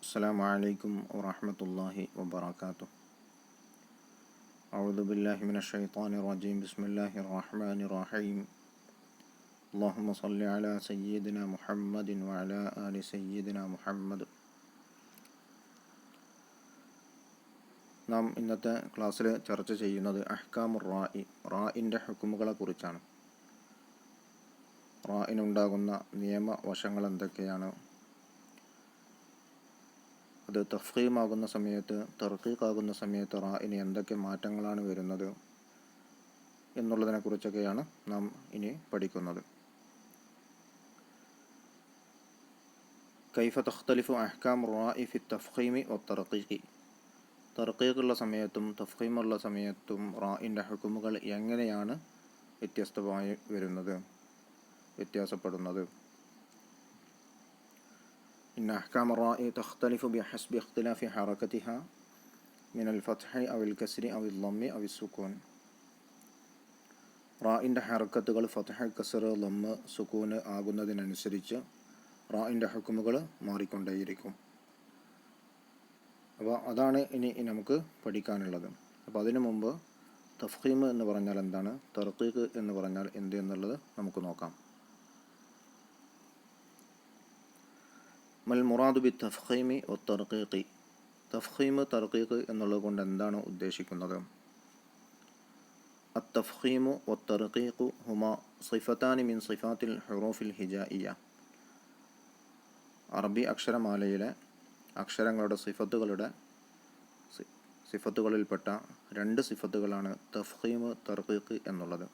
السلام عليكم ورحمة الله وبركاته. أعوذ بالله من الشيطان الرجيم. بسم الله الرحمن الرحيم. اللهم صل على سيدنا محمد وعلى آل سيدنا محمد. നാം ഇന്നത്തെ ക്ലാസ്സിൽ ചർച്ച ചെയ്യുന്നത് അഹ്കാമുർ റാഇൻ്റെ ഹുക്കുമുകളെ കുറിച്ചാണ്. റാഇനുണ്ടാകുന്ന നിയമവശങ്ങൾ എന്തൊക്കെയാണ്, അത് തഫ്ഖീമാകുന്ന സമയത്ത് തർഖീഖാകുന്ന സമയത്ത് റാഇന് എന്തൊക്കെ മാറ്റങ്ങളാണ് വരുന്നത് എന്നുള്ളതിനെക്കുറിച്ചൊക്കെയാണ് നാം ഇനി പഠിക്കുന്നത്. കൈഫ തഖ്തലിഫു അഹ്കാമുർ റാഇ ഫി തഫ്ഖീമി വത്തർഖീഖി. തർഖീഖുള്ള സമയത്തും തഫ്ഖീമുള്ള സമയത്തും റാഇൻ്റെ ഹുക്കുമുകൾ എങ്ങനെയാണ് വ്യത്യസ്തമായി വരുന്നത്, വ്യത്യാസപ്പെടുന്നത്. إن أحكام الراء تختلف بحسب اختلاف حركتها من الفتح أو الكسر أو الضم أو السكون. റാഇൻ്റെ ഹറക്കത്തുകൾ ഫത്ഹ്, കസ്ർ, ലമ്മ്, സുക്കൂന് ആകുന്നതിനനുസരിച്ച് റാഇൻ്റെ ഹുക്കുമുകൾ മാറിക്കൊണ്ടേയിരിക്കും. അപ്പോൾ അതാണ് ഇനി നമുക്ക് പഠിക്കാനുള്ളത്. അപ്പോൾ അതിനു മുമ്പ് തഫ്ഖീം എന്ന് പറഞ്ഞാൽ എന്താണ്, തർഖീഖ് എന്ന് പറഞ്ഞാൽ എന്ത് എന്നുള്ളത് നമുക്ക് നോക്കാം. മൽ മുറാദു ബി തഫ്ഖീമി വത്തർഖീഖി. തഫ്ഖീം തർഖീഖ് എന്നുള്ളത് കൊണ്ട് എന്താണ് ഉദ്ദേശിക്കുന്നത്? അത്തഫ്ഖീമു വത്തർഖീഖു ഹുമാ സിഫത്താനി മിൻ സിഫാത്തിൽ ഹുറൂഫിൽ ഹിജായിയ. അറബി അക്ഷരമാലയിലെ അക്ഷരങ്ങളുടെ സിഫത്തുകളിൽപ്പെട്ട രണ്ട് സിഫത്തുകളാണ് തഫ്ഖീം തർഖീഖ് എന്നുള്ളത്.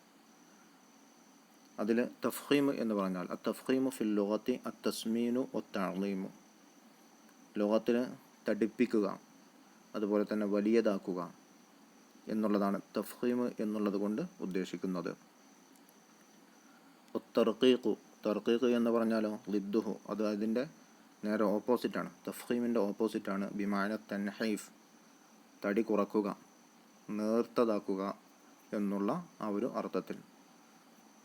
അതിൽ തഫ്ഖീം എന്ന് പറഞ്ഞാൽ അത്തഫ്ഖീമു ഫിൽ ലുഗത്തി അത്തസ്മീനു വത്തഅളീമു. ലുഗത്തിൽ തടിപ്പിക്കുക, അതുപോലെ തന്നെ വലിയതാക്കുക എന്നുള്ളതാണ് തഫ്ഖീം എന്നുള്ളത് കൊണ്ട് ഉദ്ദേശിക്കുന്നത്. തർഖീഖു, തർഖീഖ് എന്ന് പറഞ്ഞാലോ ളിദ്ദുഹു, അത് അതിൻ്റെ നേരെ ഓപ്പോസിറ്റാണ്. തഫ്ഖീമിൻ്റെ ഓപ്പോസിറ്റാണ് ബിമാന തൻഹീഫ്, തടി കുറക്കുക, നേർത്തതാക്കുക എന്നുള്ള ആ ഒരു അർത്ഥത്തിൽ.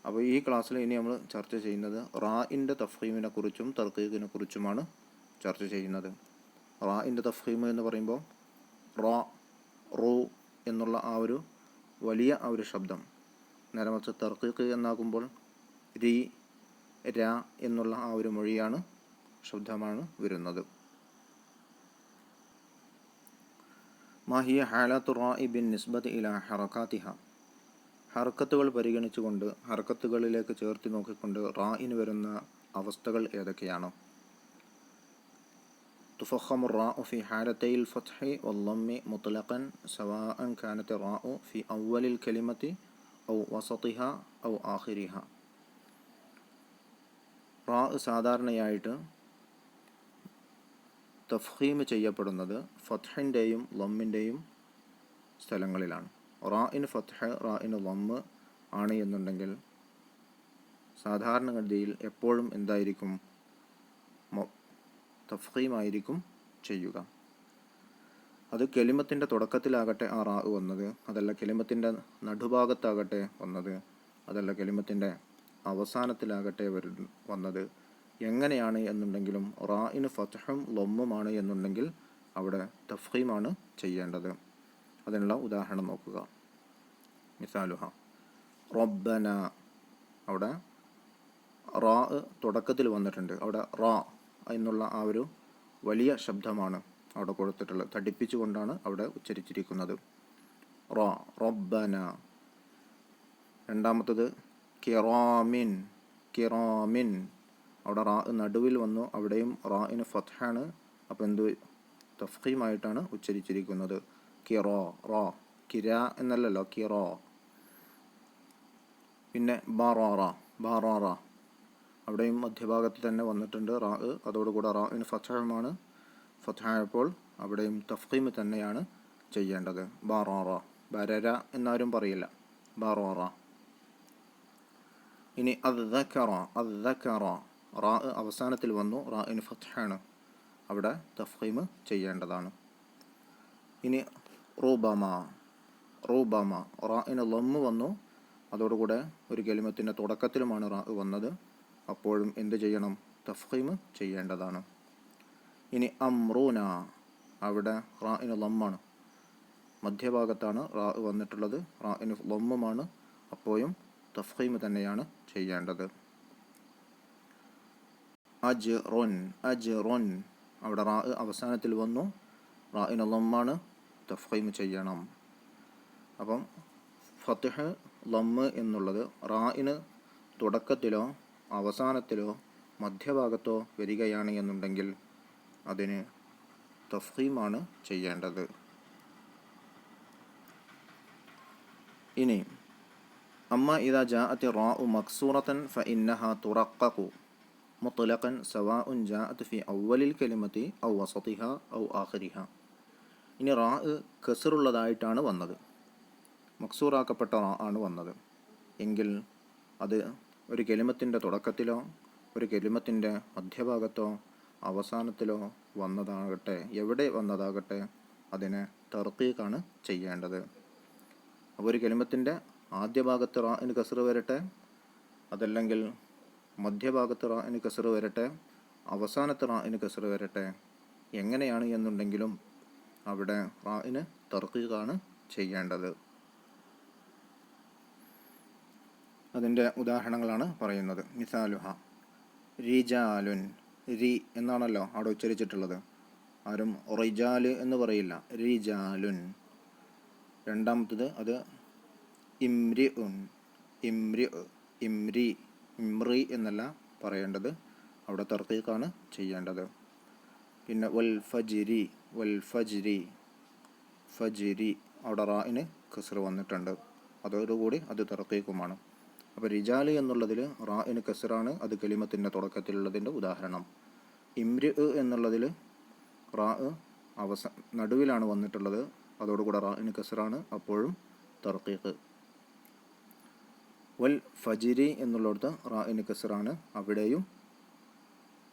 അപ്പോൾ ഈ ക്ലാസ്സിൽ ഇനി നമ്മൾ ചർച്ച ചെയ്യുന്നത് റാഇൻ്റെ തഫ്ഖീമിനെ കുറിച്ചും തർഖീഖിനെ കുറിച്ചുമാണ് ചർച്ച ചെയ്യുന്നത്. റാഇൻ്റെ തഫ്ഖീം എന്ന് പറയുമ്പോൾ റാ, റൂ എന്നുള്ള ആ ഒരു വലിയ ആ ഒരു ശബ്ദം, നേരെ മറിച്ച് തർഖീഖ് എന്നാകുമ്പോൾ രി, രാ എന്നുള്ള ആ ഒരു മൊഴിയാണ്, ശബ്ദമാണ് വരുന്നത്. മാ ഹിയ ഹാലത്തു റാഇ ബിൻ നിസ്ബത്തി ഇലാ ഹറകാതിഹ. ഹർക്കത്തുകൾ പരിഗണിച്ചുകൊണ്ട്, ഹർക്കത്തുകളിലേക്ക് ചേർത്തി നോക്കിക്കൊണ്ട് റാഇന് വരുന്ന അവസ്ഥകൾ ഏതൊക്കെയാണ്? തുഫഖമു റാഉ ഫി ഹാലത്തൈൽ ഫത്ഹി വല്ലമ്മി മുത്ലഖൻ സവാഅൻ കാനത്ത് റാഉ ഫി അവ്വലിൽ കലിമത്തി ഔ വസതിഹ ഔ ആഖിരിഹ. റാ സാധാരണയായിട്ട് തഫ്ഖീം ചെയ്യപ്പെടുന്നത് ഫത്ഹിൻ്റെയും ലമ്മിൻ്റെയും സ്ഥലങ്ങളിലാണ്. റാഇന് ഫത്ഹ്, റാഇന് ലമ്മ് ആണ് എന്നുണ്ടെങ്കിൽ സാധാരണഗതിയിൽ എപ്പോഴും എന്തായിരിക്കും, തഫ്ഖീമായിരിക്കും ചെയ്യുക. അത് കെലിമത്തിൻ്റെ തുടക്കത്തിലാകട്ടെ ആ റാ വന്നത്, അതല്ല കെലിമത്തിൻ്റെ നടുഭാഗത്താകട്ടെ വന്നത്, അതല്ല കെലിമത്തിൻ്റെ അവസാനത്തിലാകട്ടെ വന്നത്, എങ്ങനെയാണ് എന്നുണ്ടെങ്കിലും റാഇന് ഫത്ഹും ലമ്മുമാണ് എന്നുണ്ടെങ്കിൽ അവിടെ തഫ്ഖീമാണ് ചെയ്യേണ്ടത്. അതിനുള്ള ഉദാഹരണം നോക്കുക. മിസാലുഹ റബ്ബന, അവിടെ റാ തുടക്കത്തിൽ വന്നിട്ടുണ്ട്. അവിടെ റാ എന്നുള്ള ആ ഒരു വലിയ ശബ്ദമാണ് അവിടെ കൊടുത്തിട്ടുള്ളത്, തടിപ്പിച്ചുകൊണ്ടാണ് അവിടെ ഉച്ചരിച്ചിരിക്കുന്നത്. റാ, റബ്ബന. രണ്ടാമത്തത് കിറാമിൻ, കിറാമിൻ. അവിടെ റാ നടുവിൽ വന്നു, അവിടെയും റാഇന് ഫത്ഹാണ്. അപ്പോൾ എന്ത് തഫ്ഖീമായിട്ടാണ് ഉച്ചരിച്ചിരിക്കുന്നത്. കിറോ, റോ, കിര എന്നല്ലല്ലോ, കിറോ. പിന്നെ ബാറാറ, ബാറാറ. അവിടെയും മധ്യഭാഗത്ത് തന്നെ വന്നിട്ടുണ്ട് റാ, അതോടുകൂടെ റാഇന് ഫത്ഹുമാണ്. ഫത്ഹായപ്പോൾ അവിടെയും തഫ്ഖീം തന്നെയാണ് ചെയ്യേണ്ടത്. ബാറാറ, ബരര എന്നാരും പറയില്ല, ബാറാറ. ഇനി അദ്ദക്കറ, അദ്ദക്കറ. റാ അവസാനത്തിൽ വന്നു, റാഇന് ഫത്ഹാണ്, അവിടെ തഫ്ഖീം ചെയ്യേണ്ടതാണ്. ഇനി റൂബമ, റൂബമ. റാഇന് ലമ്മ് വന്നു, അതോടുകൂടെ ഒരു കലിമത്തിൻ്റെ തുടക്കത്തിലുമാണ് റാ വന്നത്, അപ്പോഴും എന്ത് ചെയ്യണം, തഫ്ഖീം ചെയ്യേണ്ടതാണ്. ഇനി അമ്രൂന, അവിടെ റാഇന് ലമ്മാണ്, മധ്യഭാഗത്താണ് റാ വന്നിട്ടുള്ളത്, റാഇന് ലമ്മുമാണ്, അപ്പോഴും തഫ്ഖീം തന്നെയാണ് ചെയ്യേണ്ടത്. അജ്റുൻ, അജ്റുൻ, അവിടെ റാ അവസാനത്തിൽ വന്നു, റാഇന് ലമ്മാണ്, തഫ്ഖീം ചെയ്യണം. അപ്പം ഫത്ഹ് ലമ്മ് എന്നുള്ളത് റാഇന് തുടക്കത്തിലോ അവസാനത്തിലോ മധ്യഭാഗത്തോ വരികയാണ് എന്നുണ്ടെങ്കിൽ അതിന് തഫ്ഖീമാണ് ചെയ്യേണ്ടത്. ഇനി അമ്മ ഇദാ ജാഅത്തി റാഉ മക്സൂറത്തൻ ഫഇന്നഹാ തുറഖഖു മുത്ലഖൻ സവാഉൻ ജാഅത്ത് ഫി അവ്വലിൽ കലിമത്തി ഔ വസതിഹ ഔ ആഖിരിഹ. ഇനി റാ കസ്റുള്ളതായിട്ടാണ് വന്നത്, മക്സൂറാക്കപ്പെട്ട റാ ആണ് വന്നത് എങ്കിൽ അത് ഒരു കലിമത്തിൻ്റെ തുടക്കത്തിലോ ഒരു കലിമത്തിൻ്റെ മധ്യഭാഗത്തോ അവസാനത്തിലോ വന്നതാകട്ടെ, എവിടെ വന്നതാകട്ടെ, അതിനെ തർക്കീഖാണ് ചെയ്യേണ്ടത്. അപ്പോൾ ഒരു കലിമത്തിൻ്റെ ആദ്യ ഭാഗത്ത് റാഇന് കസ്റ് വരട്ടെ, അതല്ലെങ്കിൽ മധ്യഭാഗത്ത് റാഇന് കസ്റ് വരട്ടെ, അവസാനത്ത് റാഇന് കസ്റ് വരട്ടെ, എങ്ങനെയാണ് എന്നുണ്ടെങ്കിലും അവിടെ റാഇന് തർക്കീഖാണ് ചെയ്യേണ്ടത്. അതിൻ്റെ ഉദാഹരണങ്ങളാണ് പറയുന്നത്. മിസാലുഹ റിജാലുൻ, രി എന്നാണല്ലോ അവിടെ ഉച്ചരിച്ചിട്ടുള്ളത്, ആരും റിജാല് എന്ന് പറയില്ല, റിജാലുൻ. രണ്ടാമത്തത് അത് ഇംരി ഉൻ, ഇംരി, ഇംരി, ഇംറി എന്നല്ല പറയേണ്ടത്, അവിടെ തർക്കീഖാണ് ചെയ്യേണ്ടത്. പിന്നെ വൽ ഫജ്രി, വൽ ഫജ്രി, ഫജ്രി, അവിടെ റാഇന് കസ്റ് വന്നിട്ടുണ്ട്, അതോടുകൂടി അത് തർക്കീഖുമാണ്. അപ്പോൾ റിജാല് എന്നുള്ളതിൽ റാഇന് കസ്റാണ്, അത് കലിമത്തിൻ്റെ തുടക്കത്തിലുള്ളതിൻ്റെ ഉദാഹരണം. ഇംരി എന്നുള്ളതിൽ റാ നടുവിലാണ് വന്നിട്ടുള്ളത്, അതോടുകൂടെ റാഇന് കസ്റാണ്, അപ്പോഴും തർക്കീഖ്. വൽ ഫജ്രി എന്നുള്ളിടത്ത് റാഇന് കസ്റാണ്, അവിടെയും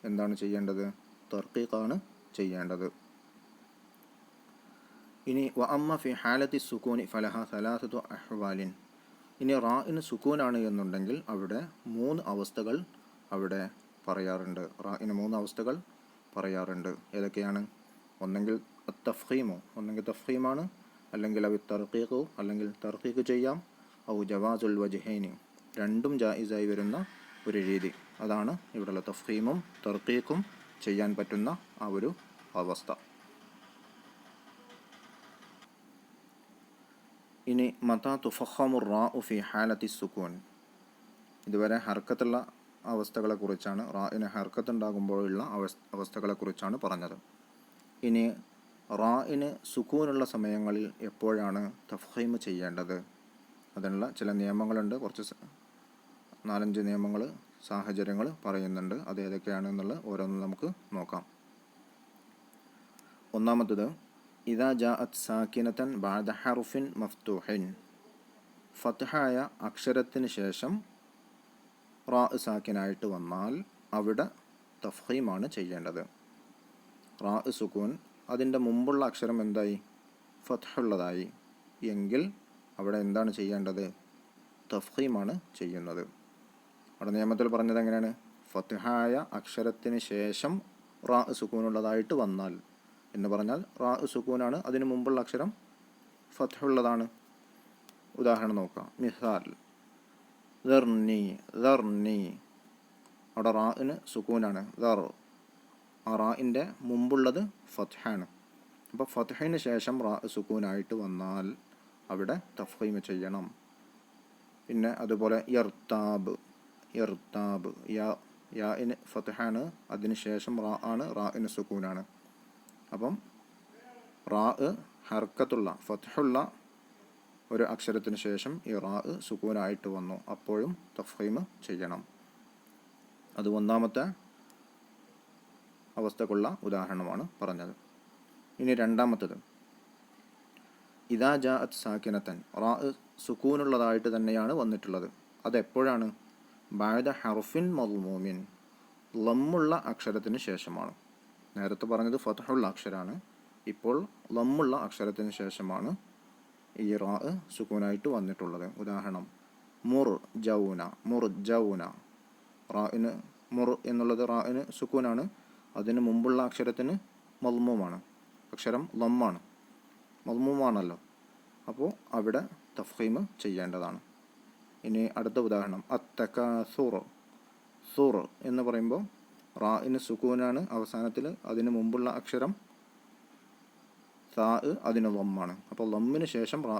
എന്താണ് ചെയ്യേണ്ടത്? തർക്കീഖാണ് ചെയ്യേണ്ടത്. ഇനി വ അമ്മ ഫി ഹാലത്തി സുക്കൂനി ഫലഹ സലാസത്തു അഹ്വാലിൻ. ഇനി റാഇന് സുക്കൂനാണ് എന്നുണ്ടെങ്കിൽ അവിടെ 3 അവസ്ഥകൾ അവിടെ പറയാറുണ്ട്, റാഇന് 3 അവസ്ഥകൾ പറയാറുണ്ട്. ഏതൊക്കെയാണ്? ഒന്നെങ്കിൽ തഫ്ഖീമോ, ഒന്നെങ്കിൽ തഫ്ഖീമാണ്, അല്ലെങ്കിൽ അവ തർക്കീഖോ, അല്ലെങ്കിൽ തർക്കീഖ് ചെയ്യാം, ഔ ജവാസുൽ വജ്ഹൈനി, രണ്ടും ജായിസായി വരുന്ന ഒരു രീതി, അതാണ് ഇവിടെയുള്ള തഫ്ഖീമും തർക്കീഖും ചെയ്യാൻ പറ്റുന്ന ആ ഒരു അവസ്ഥ. ഇനി മതാ തുഫഖമു റാഉ ഫി ഹാലത്തി സുക്കൂൻ. ഇതുവരെ ഹർക്കത്തുള്ള അവസ്ഥകളെക്കുറിച്ചാണ്, റാഇന് ഹർക്കത്തുണ്ടാകുമ്പോഴുള്ള അവസ്ഥകളെക്കുറിച്ചാണ് പറഞ്ഞത്. ഇനി റാഇന് സുക്കൂനുള്ള സമയങ്ങളിൽ എപ്പോഴാണ് തഫ്ഖീം ചെയ്യേണ്ടത്? അതിനുള്ള ചില നിയമങ്ങളുണ്ട്, കുറച്ച് 4-5 നിയമങ്ങൾ, സാഹചര്യങ്ങൾ പറയുന്നുണ്ട്. അത് ഏതൊക്കെയാണെന്നുള്ള ഓരോന്നും നമുക്ക് നോക്കാം. ഒന്നാമത്തത് ഇദാ ജാഅത് സാക്കിനതൻ ബഅദ ഹർഫിൻ മഫ്തൂഹിൻ. ഫത്ഹായ അക്ഷരത്തിന് ശേഷം റാ സാക്കിനായിട്ട് വന്നാൽ അവിടെ തഫ്ഖീമാണ് ചെയ്യേണ്ടത്. റാ സുക്കൂൻ, അതിൻ്റെ മുമ്പുള്ള അക്ഷരം എന്തായി? ഫത്ഹുള്ളതായി എങ്കിൽ അവിടെ എന്താണ് ചെയ്യേണ്ടത്? തഫ്ഖീമാണ് ചെയ്യുന്നത്. അവിടെ നിയമത്തിൽ പറഞ്ഞത് എങ്ങനെയാണ്? ഫത്ഹായ അക്ഷരത്തിന് ശേഷം റാ സുക്കൂനുള്ളതായിട്ട് വന്നാൽ എന്ന് പറഞ്ഞാൽ റാ സുക്കൂനാണ്, അതിന് മുമ്പുള്ള അക്ഷരം ഫത്ഹുള്ളതാണ്. ഉദാഹരണം നോക്കാം. മിസാൽ ദർനി, ദർനി, അവിടെ റാഇന് സുക്കൂനാണ്, ദർ, ആ റാഇൻ്റെ മുമ്പുള്ളത് ഫത്ഹാണ്. അപ്പോൾ ഫത്ഹിന് ശേഷം റാ സുക്കൂനായിട്ട് വന്നാൽ അവിടെ തഫ്ഖീം ചെയ്യണം. പിന്നെ അതുപോലെ യർതാബ്, യർതാബ്, യാഇന് ഫത്ഹാണ്, അതിന് ശേഷം റാ ആണ്, റാഇന് സുക്കൂനാണ്. അപ്പം റാ ഹർക്കത്തുള്ള ഫത്ഹുള്ള ഒരു അക്ഷരത്തിന് ശേഷം ഈ റാ സുക്കൂനായിട്ട് വന്നു, അപ്പോഴും തഫ്ഖീം ചെയ്യണം. അത് ഒന്നാമത്തെ അവസ്ഥക്കുള്ള ഉദാഹരണമാണ് പറഞ്ഞത്. ഇനി രണ്ടാമത്തത് ഇദാ ജാഅത് സാക്കിനതൻ, റാ സുക്കൂനുള്ളതായിട്ട് തന്നെയാണ് വന്നിട്ടുള്ളത്, അതെപ്പോഴാണ്? ബഅദ ഹർഫിൻ മദ്മൂമിൻ, ലമ്മുള്ള അക്ഷരത്തിന് ശേഷമാണ്. നേരത്തെ പറഞ്ഞത് ഫത്ഹുള്ള അക്ഷരമാണ്, ഇപ്പോൾ ലമ്മുള്ള അക്ഷരത്തിന് ശേഷമാണ് ഈ റാ സുക്കൂനായിട്ട് വന്നിട്ടുള്ളത്. ഉദാഹരണം മുർ ജൗന, മുർ ജൗന, റാഇന് മുർ എന്നുള്ളത് റാഇന് സുക്കൂനാണ്, അതിന് മുമ്പുള്ള അക്ഷരത്തിന് മദ്മൂമാണ്, അക്ഷരം ലമ്മാണ്, മദ്മൂമാണല്ലോ. അപ്പോൾ അവിടെ തഫ്ഖീം ചെയ്യേണ്ടതാണ്. ഇനി അടുത്ത ഉദാഹരണം അത്തകാസുർ. സൂർ എന്ന് പറയുമ്പോൾ റാഇന് സുക്കൂനാണ് അവസാനത്തിൽ, അതിന് മുമ്പുള്ള അക്ഷരം സാ അതിന് ലമ്മാണ്. അപ്പോൾ ലമ്മിന് ശേഷം റാ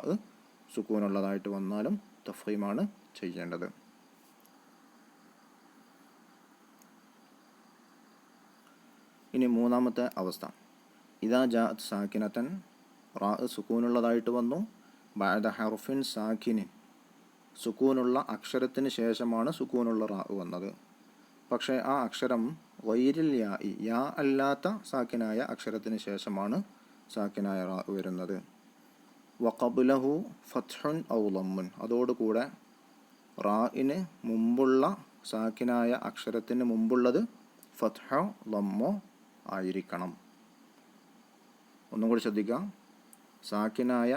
സുക്കൂനുള്ളതായിട്ട് വന്നാലും തഫ്ഖീമാണ് ചെയ്യേണ്ടത്. ഇനി മൂന്നാമത്തെ അവസ്ഥ ഇദാ ജാഅത് സാക്കിനതൻ, റാ സുക്കൂനുള്ളതായിട്ട് വന്നു, ബഅദ ഹർഫിൻ സാക്കിനിൻ, സുക്കൂനുള്ള അക്ഷരത്തിന് ശേഷമാണ് സുക്കൂനുള്ള റാ വന്നത്. പക്ഷേ ആ അക്ഷരം ഗൈരിൽ യാഇ, യാ അല്ലാത്ത സാക്കിനായ അക്ഷരത്തിന് ശേഷമാണ് സാക്കിനായ റാ വരുന്നത്. വഖബ്ലഹു ഫത്ഹുൻ ഔ ലമ്മുൻ, അതോടുകൂടെ റാഇന് മുമ്പുള്ള സാക്കിനായ അക്ഷരത്തിന് മുമ്പുള്ളത് ഫത്ഹോ ലമ്മോ ആയിരിക്കണം. ഒന്നും കൂടി ശ്രദ്ധിക്കാം. സാക്കിനായ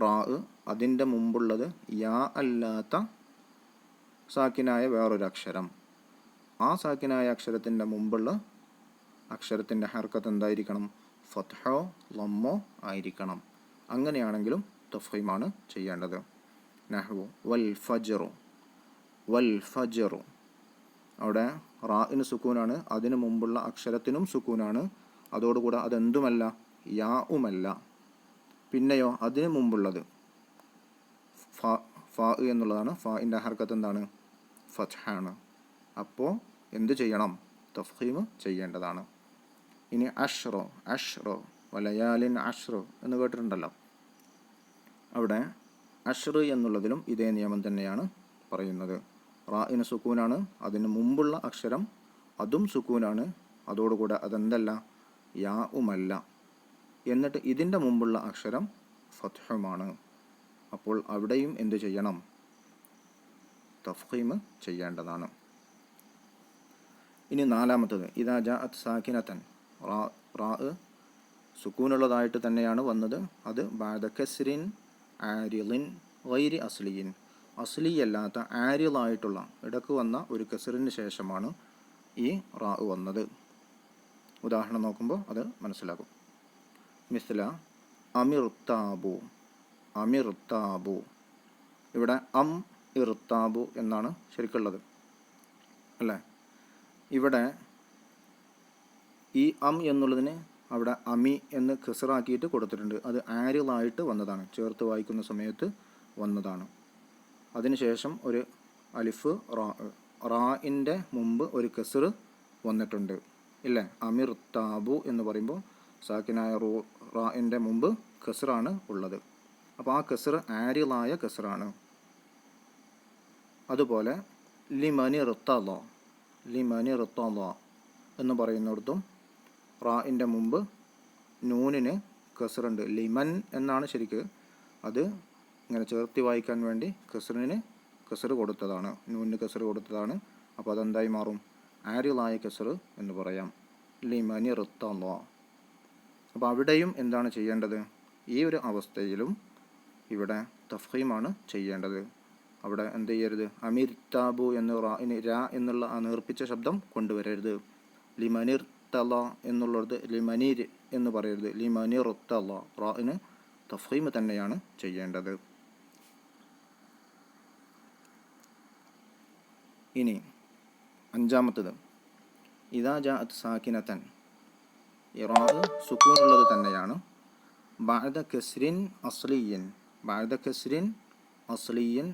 റാ, അതിൻ്റെ മുമ്പുള്ളത് യാ അല്ലാത്ത സാക്കിനായ വേറൊരു അക്ഷരം. ആ സാക്കിനായ അക്ഷരത്തിൻ്റെ മുമ്പുള്ള അക്ഷരത്തിൻ്റെ ഹർക്കത്ത് എന്തായിരിക്കണം? ഫത്ഹോ ലമ്മോ ആയിരിക്കണം. അങ്ങനെയാണെങ്കിലും തഫ്ഖീമാണ് ചെയ്യേണ്ടത്. നഹ്വു വൽ ഫജ്റു. വൽ ഫജ്റു, അവിടെ റാഇന് സുക്കൂനാണ്, അതിന് മുമ്പുള്ള അക്ഷരത്തിനും സുക്കൂനാണ്. അതോടുകൂടെ അതെന്തുമല്ല, യാഉമല്ല. പിന്നെയോ അതിന് മുമ്പുള്ളത് ഫ എന്നുള്ളതാണ്. ഫാഇൻ്റെ ഹർക്കത്ത് എന്താണ്? ഫത്ഹാണ്. അപ്പോൾ എന്ത് ചെയ്യണം? തഫ്ഖീം ചെയ്യേണ്ടതാണ്. ഇനി അഷ്റോ. അഷ്റോ വലയാലിൻ അഷ്റോ എന്ന് കേട്ടിട്ടുണ്ടല്ലോ. അവിടെ അഷ്ർ എന്നുള്ളതിലും ഇതേ നിയമം തന്നെയാണ് പറയുന്നത്. റാഇന് സുക്കൂനാണ്, അതിന് മുമ്പുള്ള അക്ഷരം അതും സുക്കൂനാണ്. അതോടുകൂടെ അതെന്തല്ല, യാഉമല്ല. എന്നിട്ട് ഇതിൻ്റെ മുമ്പുള്ള അക്ഷരം ഫത്ഹുമാണ്. അപ്പോൾ അവിടെയും എന്ത് ചെയ്യണം? തഫ്ഖീം ചെയ്യേണ്ടതാണ്. ഇനി നാലാമത്തത് ഇദാ ജാഅത് സാക്കിനതൻ, റാ സുക്കൂനുള്ളതായിട്ട് തന്നെയാണ് വന്നത്. അത് ബഅദ കസ്രിൻ ആരിളിൻ ഗൈരി അസ്ലിയിൻ, അസ്ലിയല്ലാത്ത ആരിളായിട്ടുള്ള ഇടക്ക് വന്ന ഒരു കസറിന് ശേഷമാണ് ഈ റാ വന്നത്. ഉദാഹരണം നോക്കുമ്പോൾ അത് മനസ്സിലാകും. മിസ്ല അമിർതാബു. അമിർതാബു, ഇവിടെ അം ഇർതാബു എന്നാണ് ശരിക്കുള്ളത് അല്ലേ? ഇവിടെ ഈ അം എന്നുള്ളതിന് അവിടെ അമി എന്ന് ഖസറാക്കിയിട്ട് കൊടുത്തിട്ടുണ്ട്. അത് ആരിളായിട്ട് വന്നതാണ്, ചേർത്ത് വായിക്കുന്ന സമയത്ത് വന്നതാണ്. അതിനുശേഷം ഒരു അലിഫ് റാ, റാഇൻ്റെ മുമ്പ് ഒരു കസർ വന്നിട്ടുണ്ട് ഇല്ലേ? അമിർതാബു എന്ന് പറയുമ്പോൾ സാക്കിനായ റാഇൻ്റെ മുമ്പ് കസറാണ് ഉള്ളത്. അപ്പോൾ ആ കസർ ആരിളായ കസറാണ്. അതുപോലെ ലിമനി റുത്തല. ലിമനി റുത്തല എന്ന് പറയുന്നിടത്തും റാഇൻ്റെ മുമ്പ് നൂനിന് കസറുണ്ട്. ലിമൻ എന്നാണ് ശരിക്ക്, അത് ഇങ്ങനെ ചേർത്തി വായിക്കാൻ വേണ്ടി കസർ കൊടുത്തതാണ്, നൂനിന് കസർ കൊടുത്തതാണ്. അപ്പോൾ അതെന്തായി മാറും? ആരിളായ കസർ എന്ന് പറയാം. ലിമനി റുത്തല. അപ്പോൾ അവിടെയും എന്താണ് ചെയ്യേണ്ടത്? ഈ ഒരു അവസ്ഥയിലും ഇവിടെ തഫ്ഖീമാണ് ചെയ്യേണ്ടത്. അവിടെ എന്ത് ചെയ്യരുത്? അമിർതാബു എന്ന് റാഇന് രാ എന്നുള്ള ആ നേർപ്പിച്ച ശബ്ദം കൊണ്ടുവരരുത്. ലിമനിർ തല എന്നുള്ളത് ലിമനീർ എന്ന് പറയരുത്. ലിമനിർ തല, റാഇന് തഫ്ഖീം തന്നെയാണ് ചെയ്യേണ്ടത്. ഇനി അഞ്ചാമത്തത് ഇദാ ജാഅത് സാക്കിനതൻ, റാ സുക്കൂനുള്ളത് തന്നെയാണ്. ബഅദ കസ്രിൻ അസ്ലിയിൻ, ബഅദ കസ്രിൻ അസ്ലിയിൻ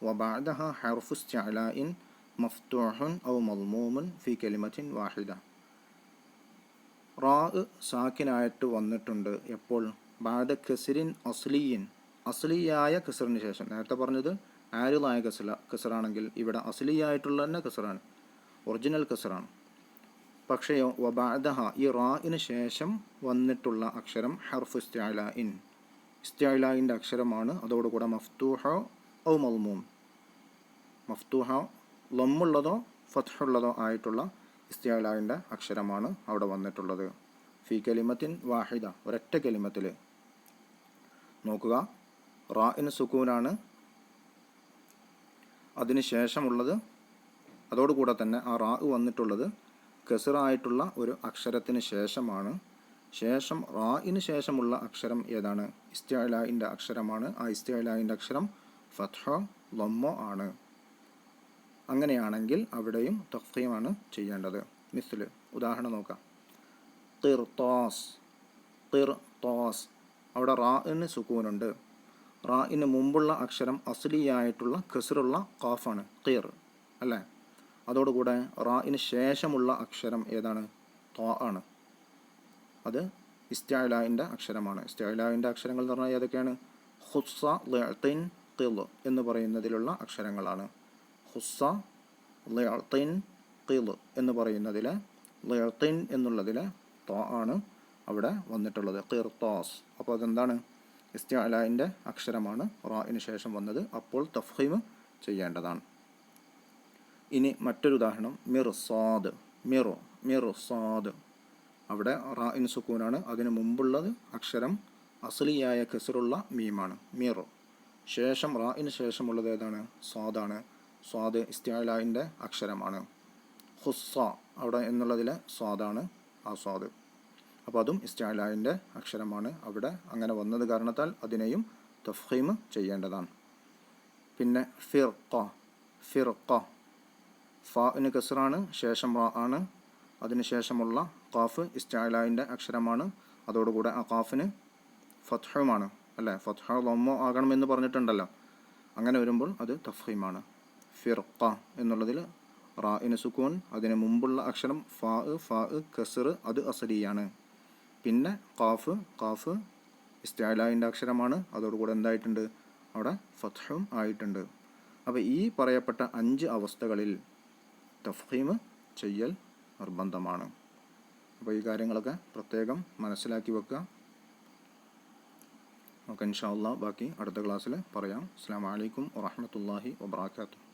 വബഅദഹ ഹർഫു ഇസ്തിഅലാഇൻ മഫ്തൂഹുൻ ഔ മദ്മൂമുൻ ഫി കലിമത്തിൻ വാഹിദ. റാ സാക്കിനായിട്ട് വന്നിട്ടുണ്ട് എപ്പോൾ? ബഅദ കസ്രിൻ അസ്ലിയിൻ, അസ്ലിയായ കസറിന് ശേഷം. നേരത്തെ പറഞ്ഞത് ആരിളായ കസറാണെങ്കിൽ ഇവിടെ അസ്ലിയായിട്ടുള്ള തന്നെ കസറാണ്, ഒറിജിനൽ കസറാണ്. പക്ഷേയോ വബഅദഹ, ഈ റാഇന് ശേഷം വന്നിട്ടുള്ള അക്ഷരം ഹർഫ് ഇസ്തിഅലാഇൻ, ഇസ്തിഅലാഇൻ്റെ അക്ഷരമാണ്. അതോടുകൂടെ മഫ്തൂഹോ ഔ മദ്മൂം, മഫ്തൂഹോ ലമ്മുള്ളതോ ഫത്ഹുള്ളതോ ആയിട്ടുള്ള ഇസ്തിഅലാഇൻ്റെ അക്ഷരമാണ് അവിടെ വന്നിട്ടുള്ളത്. ഫി കലിമത്തിൻ വാഹിദ, ഒരൊറ്റ കലിമത്തിൽ. നോക്കുക, റാഇന് സുക്കൂനാണ്, അതിന് ശേഷമുള്ളത്, അതോടുകൂടെ തന്നെ ആ റാ വന്നിട്ടുള്ളത് കസറായിട്ടുള്ള ഒരു അക്ഷരത്തിന് ശേഷമാണ്, ശേഷം റായിന് ശേഷമുള്ള അക്ഷരം ഏതാണ്? ഇസ്തിഅലാഇൻ്റെ അക്ഷരമാണ്. ആ ഇസ്തിഅലാഇൻ്റെ അക്ഷരം ഫത്ഹോ ലമ്മോ ആണ്. അങ്ങനെയാണെങ്കിൽ അവിടെയും തഫ്ഖീമാണ് ചെയ്യേണ്ടത്. മിസ്ല് ഉദാഹരണം നോക്കാം. ഖിർത്താസ്, ഖിർത്താസ്. അവിടെ റാഇന് സുക്കൂനുണ്ട്. റാഇന് മുമ്പുള്ള അക്ഷരം അസ്ലിയായിട്ടുള്ള കസറുള്ള ഖാഫാണ്, ഖിർ അല്ലേ? അതോടുകൂടെ റാഇന് ശേഷമുള്ള അക്ഷരം ഏതാണ്? ത്വാ ആണ്. അത് ഇസ്തിഅലാഇൻ്റെ അക്ഷരമാണ്. ഇസ്തിഅലാഇൻ്റെ അക്ഷരങ്ങൾ എന്ന് പറഞ്ഞാൽ ഏതൊക്കെയാണ്? ഖുസ്സ, ലിഅ്തിൻ, ഖിൽ എന്ന് പറയുന്നതിലുള്ള അക്ഷരങ്ങളാണ്. ഖുസ്സ, ലിഅ്തിൻ, ഖിൽ എന്ന് പറയുന്നതിലെ ലിഅ്തിൻ എന്നുള്ളതിലെ ത്വാ ആണ് അവിടെ വന്നിട്ടുള്ളത്, ഖിർത്താസ്. അപ്പോൾ അതെന്താണ്? ഇസ്തിഅലാഇൻ്റെ അക്ഷരമാണ്, റാഇന് ശേഷം വന്നത്. അപ്പോൾ തഫ്ഖീം ചെയ്യേണ്ടതാണ്. ഇനി മറ്റൊരു ഉദാഹരണം, മിർസാദ്, മിർസാദ്. അവിടെ റാഇന് സുക്കൂനാണ്. അതിന് മുമ്പുള്ളത് അക്ഷരം അസ്ലിയായ കസറുള്ള മീമാണ്, മിർ. ശേഷം റാഇന് ശേഷമുള്ളത് ഏതാണ്? സ്വാദാണ്. സ്വാദ് ഇസ്തിഅലാഇൻ്റെ അക്ഷരമാണ്. ഖുസ്സ അവിടെ എന്നുള്ളതിലെ സ്വാദാണ് ആ സ്വാദ്. അപ്പോൾ അതും ഇസ്തിഅലാഇൻ്റെ അക്ഷരമാണ്. അവിടെ അങ്ങനെ വന്നത് കാരണത്താൽ അതിനെയും തഫ്ഖീം ചെയ്യേണ്ടതാണ്. പിന്നെ ഫിർഖ, ഫിർഖ. ഫാഇന് കസറാണ്, ശേഷം റാ ആണ്. അതിനുശേഷമുള്ള ഖാഫ് ഇസ്തിഅലാഇൻ്റെ അക്ഷരമാണ്. അതോടുകൂടെ ആ ഖാഫിന് ഫത്ഹുമാണ് അല്ലേ? ഫത്ഹോ ലമ്മോ ആകണമെന്ന് പറഞ്ഞിട്ടുണ്ടല്ലോ. അങ്ങനെ വരുമ്പോൾ അത് തഫ്ഖീമാണ്. ഫിർഖ എന്നുള്ളതിൽ റാഇന് സുക്കൂൻ, അതിന് മുമ്പുള്ള അക്ഷരം ഫാ കസർ, അത് അസ്ലിയാണ്. പിന്നെ ഖാഫ് ഇസ്തിഅലാഇൻ്റെ അക്ഷരമാണ്. അതോടുകൂടെ എന്തായിട്ടുണ്ട്? അവിടെ ഫത്ഹും ആയിട്ടുണ്ട്. അപ്പോൾ ഈ പറയപ്പെട്ട 5 അവസ്ഥകളിൽ തഫ്ഖീം ചെയ്യൽ നിർബന്ധമാണ്. അപ്പോൾ ഈ കാര്യങ്ങളൊക്കെ പ്രത്യേകം മനസ്സിലാക്കി വെക്കുക. നമുക്ക് ഇൻഷാ അല്ലാഹ് ബാക്കി അടുത്ത ക്ലാസ്സിൽ പറയാം. അസ്സലാമു അലൈക്കും വറഹ്മത്തുള്ളാഹി വബറകാതുഹു.